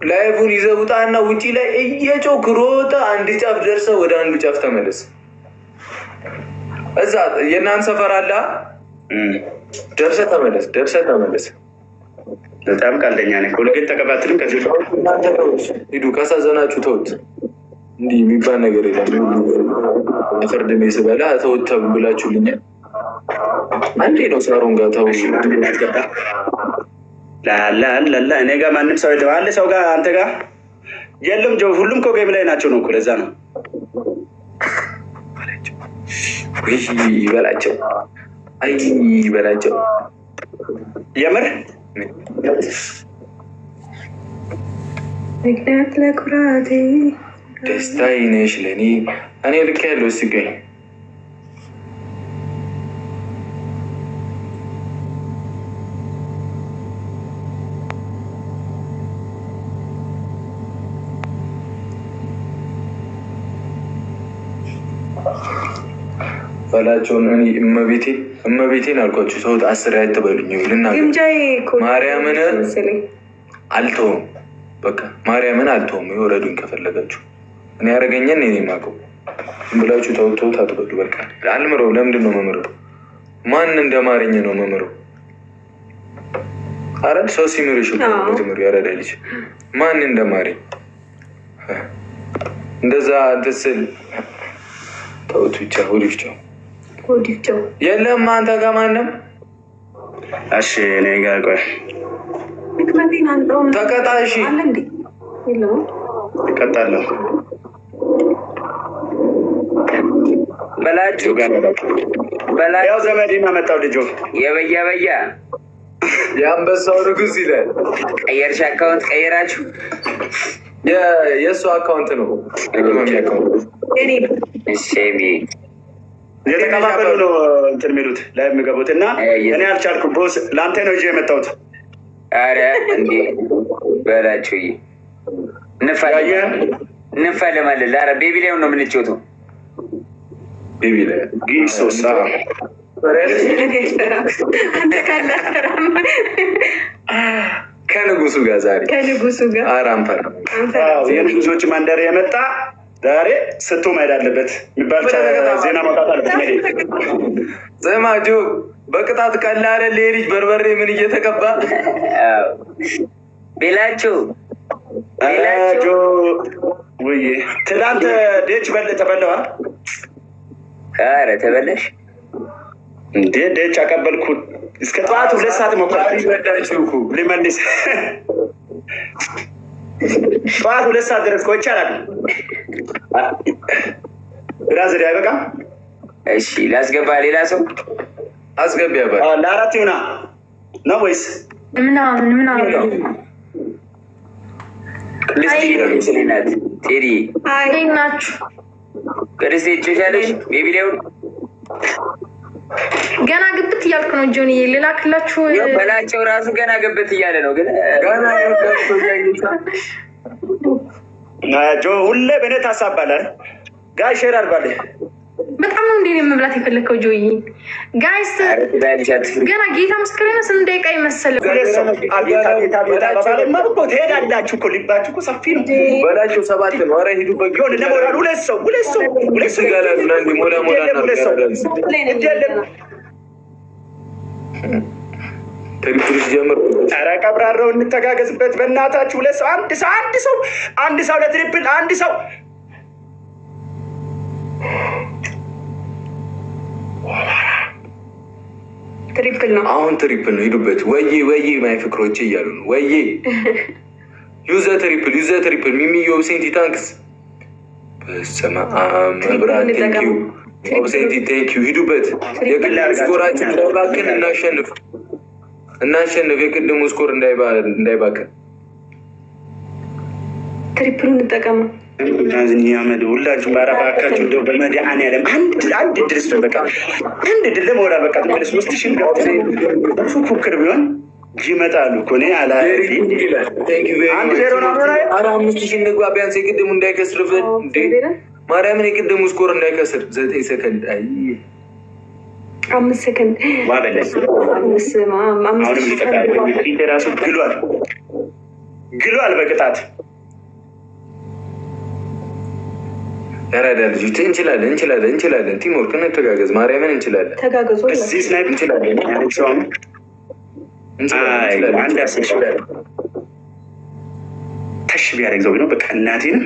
ላይቡን ይዘውጣና ውጪ ላይ እየጮክ ሮጠ አንድ ጫፍ ደርሰ ወደ አንዱ ጫፍ ተመለስ። እዛ የእናንተ ሰፈር አለ ደርሰ ተመለስ። በጣም ቀልደኛ ነኝ። ኮልጌት ተቀባትልም ከዚህ ሂዱ። ካሳዘናችሁ ተውት። እንዲህ የሚባል ነገር የለም። ፍርድሜ ስበላ ተውት ብላችሁልኛል። አንዴ ነው ሳሮን ጋር ተው ላላ እኔ ጋር ማንም ሰው የለም። አለ ሰው ጋር አንተ ጋር የለም። ሁሉም እኮ ጌም ላይ ናቸው ነው እኮ ለዛ ነው። ይበላቸው የምር ምክንያት ለኩራቴ ደስታዬ ነሽ ለእኔ እኔ ልክ ያለው ሲገኝ በላቸውን እመቤቴን አልኳችሁ። ሰውት 10 አይተበሉኝ ልናገር ማርያምን አልተውም። በቃ ማርያምን አልተውም። ይወረዱኝ ከፈለጋችሁ እኔ ያደረገኝን እኔ የማውቀው ብላችሁ ተውት አትበሉ። በቃ አልምረው። ለምንድን ነው መምረው? ማን እንደማረኝ ነው መምረው? አረ ሰው ሲምርሽ ትምር ያረዳ ልጅ ማን እንደማረኝ እንደዛ ትስል ተውት ብቻ። ወዲፍቸው የለም አንተ ጋር ማንም። እሺ እኔ ጋር ቆይ ተቀጣ። እሺ እቀጣለሁ በላችሁ ያው ዘመዴን አመጣው ልጁ የበያ የአንበሳው ንጉስ ይላል። ቀየርሽ አካውንት ቀየራችሁ? የእሱ አካውንት ነው። እሺ የተቀባበሉ ነው እንትን የሚሉት ላይ የሚገቡት እና እኔ አልቻልኩም። ቦስ ለአንተ ነው ይዤ የመጣሁት። አረ እንዴ በላችሁ እንፋለማለን። ላረ ቤቢ ላይ ነው የምንጫወተው። ቤቢ ላይ ጊሶሳ ከንጉሱ ጋር ዛሬ አራምፈራ የንጉሶች መንደር የመጣ ዛሬ ስቶ መሄድ አለበት የሚባል ዜና ማውጣት አለበት። ዘማጆ በቅጣት ቀላ አይደል? ልጅ በርበሬ ምን እየተቀባ ቤላችሁ ወይ ትናንት ዴች ተበለዋል። ኧረ ተበላሽ እንዴ? ዴች አቀበልኩ እስከ ጠዋት 2 ሰዓት ሞከርኩ ሊመልስ ጠዋት 2 ሰዓት ድረስ ቆይቼ አላውቅም። ብራዘር አይበቃም? እሺ ላስገባ። ሌላ ሰው አስገቢ። ያባል ለአራት ይሁና ነው ወይስ ምናምን ቅድስት ናት? ቴዲ ናችሁ? ቅድስት ጮሻለሽ? ቤቢ ሊሆን ገና ግብት እያልኩ ነው። ጆኒ ልላክላችሁ በላቸው። ራሱ ገና ግብት እያለ ነው። ግን ጆ ሁሌ በእኔ ታሳባለህ። ጋይ ሼር አድርጓለህ። በጣም ነው እንዴ መብላት የፈለግከው ጆይ? ጋይስ ገና ጌታ ምስክር ነው። ስንት ደቂቃ ይመሰል ትሄዳላችሁ እኮ ልባችሁ እኮ ሰፊ ነው። በላቸው 7 ነው። ኧረ ሂዱበት። ለሞራል 2 ሰው ትሪፕልሽ ጀምር። ኧረ ቀብራራው እንተጋገዝበት በእናታችሁ። 2 ሰው አንድ ሰው ለትሪፕል አንድ ሰው ትሪፕል ነው። አሁን ትሪፕል ነው። ሂዱበት። ወይ ማይ ፍቅሮች እያሉ ነው። ወይ ዩዘ ትሪፕል ሚሚዮ ኦብሴንቲ ታንክስ በሰማ መብራት ቴንኪዩ ኦብሴንቲ ቴንኪዩ። ሂዱበት። የግል ስኮራችን እንዳይባክን እናሸንፍ። የቅድሙ ስኮር እንዳይባክን ትሪፕሉ እንጠቀመው። ያመድ ሁላችሁ ባራባካችሁ እንደው በመድኃኒዓለም አንድ ድረስ በቃ አንድ ድል ለሞራል በቃ ተመለስ። 3000 ገብተው ፉክክር ቢሆን ይመጣሉ እኮ እኔ አላ አንድ ዜሮ ነው። ኧረ 5000 እንግባ ቢያንስ የቅድሙ እንዳይከስርብን እንዴ ማርያምን። የቅድሙ ስኮር እንዳይከስር 9 ሰከንድ። አይ 5 ሰከንድ ዋበለስ አሁንም ሊጠቃ ራሱ ግሏል። ግሏል በቅጣት ያራዳ ልጆች እንችላለን። ቲምወርክ እንተጋገዝ፣ ማርያምን እንችላለን። ተጋገዙ። እዚህ ስናይፕ እንችላለን። አንድ ያስችላል ተሽ ቢያደርገው ነው። በቃ እናቴን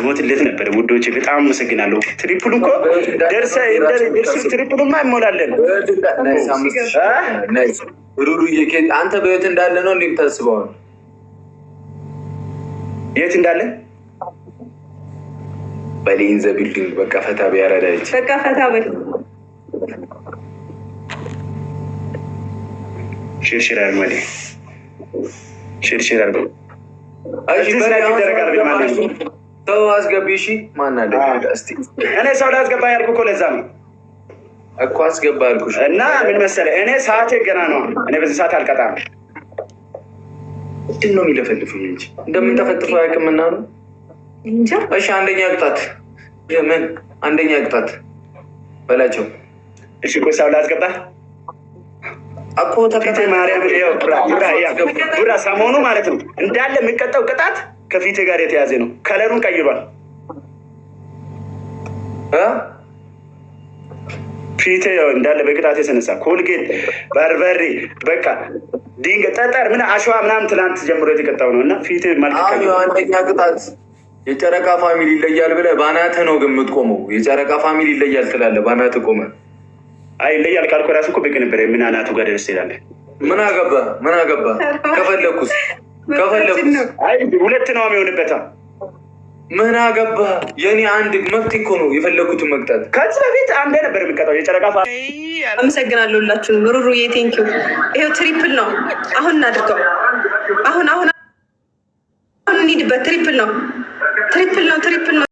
ሞትለት ነበር። ውዶች በጣም አመሰግናለሁ። ትሪፕሉ እኮ ትሪፕሉማ ይሞላለን። ሩሩ አንተ በህይወት እንዳለ ነው እንዴ የምታስበው? የት እንዳለ በሌን ዘ ቢልዲንግ በቃ ፈታ ቢያረዳች በቃ ፈታ በል ሽርሽር አርማዴ ሽርሽር አርጎ ሰው አስገቢ። እሺ ማን አለ? እስቲ እኔ ሰው ላስገባ ያልኩህ እኮ ለዛ ነው እኮ አስገባ አልኩሽ። እና ምን መሰለህ እኔ ሰዓቴ ገና ነው። እኔ በዚህ ሰዓት አልቀጣም። ምንድን ነው የሚለፈልፉኝ እንጂ እንደምንተፈጥፈው ያቅምና ነው እንጃ። እሺ አንደኛ ቅጣት የምን አንደኛ ቅጣት በላቸው። እሺ ቆይ ሰው ላስገባ እኮ ተከተ ማርያም ቡራ ሰሞኑ ማለት ነው እንዳለ የሚቀጣው ቅጣት ከፊቴ ጋር የተያዘ ነው። ከለሩን ቀይሯል። ፊቴ እንዳለ በቅጣት የተነሳ ኮልጌት፣ በርበሬ፣ በቃ ድንጋይ፣ ጠጠር፣ ምን አሸዋ ምናምን ትናንት ጀምሮ የተቀጣው ነው እና ፊቴ መልክ አንደኛ ቅጣት የጨረቃ ፋሚሊ ይለያል ብለህ ባናትህ ነው ግን የምትቆመው። የጨረቃ ፋሚሊ ይለያል ትላለህ፣ ባናትህ ቆመህ። አይ ይለያል ካልኩ ራሱ እኮ በቅ ነበር። ምን አናቱ ጋር ደርስ ይላል። ምን አገባ ከፈለኩስ አይ ሁለት ነው የሚሆንበታ። ምን አገባ የኔ አንድ መብት እኮ ነው የፈለኩትን መቅጣት። ከዚህ በፊት አንዴ ነበር የሚቀጣው የጨረቃ አመሰግናለሁ ሁላችሁም። ሩሩዬ ቴንኪው። ይኸው ትሪፕል ነው አሁን እናድርገው። አሁን እንሂድበት። ትሪፕል ነው